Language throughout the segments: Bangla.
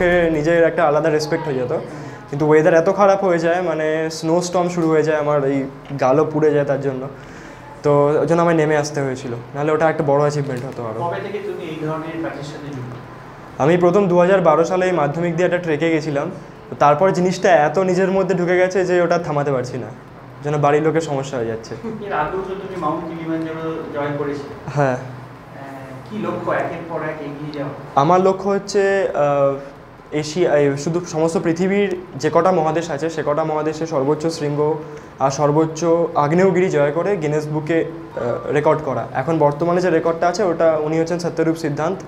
চোখে নিজের একটা আলাদা রেসপেক্ট হয়ে যেত। কিন্তু ওয়েদার এত খারাপ হয়ে যায়, মানে স্নো স্টর্ম শুরু হয়ে যায়, আমার এই গালও পুড়ে যায় তার জন্য, তো ওই জন্য আমায় নেমে আসতে হয়েছিল, নাহলে ওটা একটা বড় অ্যাচিভমেন্ট হতো আরও। কবে থেকে তুমি এই ধরনের কাজের সাথে যুক্ত? আমি প্রথম 2012 সালে মাধ্যমিক দিয়ে একটা ট্রেকে গেছিলাম, তো তারপর জিনিসটা এত নিজের মধ্যে ঢুকে গেছে যে ওটা থামাতে পারছি না, যেন বাড়ির লোকের সমস্যা হয়ে যাচ্ছে। এর আগেও তো তুমি মাউন্ট কিলিমাঞ্জারো জয়েন করেছিলে। হ্যাঁ। কি লক্ষ্য একের পর এক এগিয়ে যাওয়া? আমার লক্ষ্য হচ্ছে এশিয়া, শুধু সমস্ত পৃথিবীর যে কটা মহাদেশ আছে সে কটা মহাদেশে সর্বোচ্চ শৃঙ্গ আর সর্বোচ্চ আগ্নেয়গিরি জয় করে গিনেস বুকে রেকর্ড করা। এখন বর্তমানে যে রেকর্ডটা আছে ওটা উনি হচ্ছেন সত্যরূপ সিদ্ধান্ত,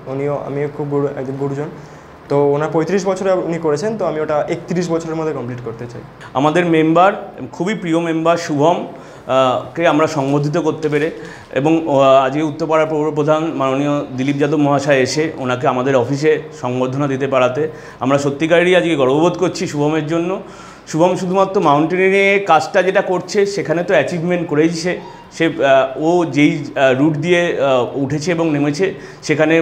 আমিও খুব একজন গুরুজন, তো ওনার 35 বছরে উনি করেছেন, তো আমি ওটা 31 বছরের মধ্যে কমপ্লিট করতে চাই। আমাদের মেম্বার, খুবই প্রিয় মেম্বার শুভম কে আমরা সংবর্ধিত করতে পেরে, এবং আজকে উত্তরপাড়ার পৌরপ্রধান মাননীয় দিলীপ যাদব মহাশয় এসে ওনাকে আমাদের অফিসে সংবর্ধনা দিতে পারাতে আমরা সত্যিকারেরই আজকে গর্ববোধ করছি শুভমের জন্য। শুভম শুধুমাত্র মাউন্টেনিংয়ে কাজটা যেটা করছে সেখানে তো অ্যাচিভমেন্ট করেইছে, সে ও যেই রুট দিয়ে উঠেছে এবং নেমেছে সেখানে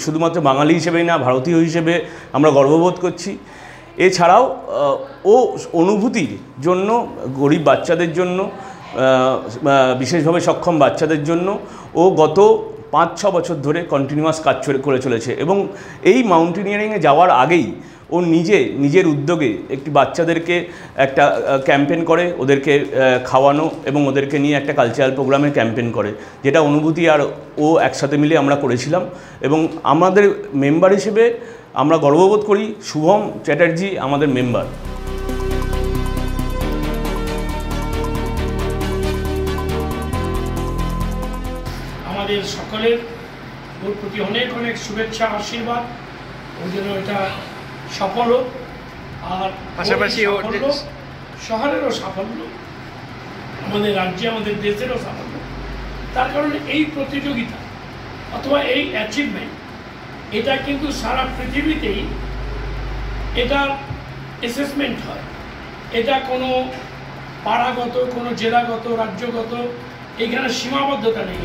শুধুমাত্র বাঙালি হিসেবেই না, ভারতীয় হিসেবে আমরা গর্ববোধ করছি। এছাড়াও ও অনুভূতির জন্য গরিব বাচ্চাদের জন্য, বিশেষভাবে সক্ষম বাচ্চাদের জন্য ও গত 5-6 বছর ধরে কন্টিনিউয়াস কাজ করে চলেছে, এবং এই মাউন্টেনিয়ারিংয়ে যাওয়ার আগেই ও নিজের উদ্যোগে একটি বাচ্চাদেরকে একটা ক্যাম্পেইন করে, ওদেরকে খাওয়ানো এবং ওদেরকে নিয়ে একটা কালচারাল প্রোগ্রামে ক্যাম্পেইন করে, যেটা অনুভূতি আর ও একসাথে মিলে আমরা করেছিলাম। এবং আমাদের মেম্বার হিসেবে আমরা গর্ববোধ করি, শুভম চ্যাটার্জি আমাদের মেম্বার। আমাদের সকলের ওর প্রতি অনেক অনেক শুভেচ্ছা, আশীর্বাদ, ওই জন্য এটা সফল হোক, আর পাশাপাশি শহরেরও সাফল্য, আমাদের রাজ্যে আমাদের দেশেরও সাফল্য। তার কারণে এই প্রতিযোগিতা অথবা এই অ্যাচিভমেন্ট এটা কিন্তু সারা পৃথিবীতেই এটা অ্যাসেসমেন্ট হয়, এটা কোনো পাড়াগত, কোনো জেলাগত, রাজ্যগত এখানে সীমাবদ্ধতা নেই।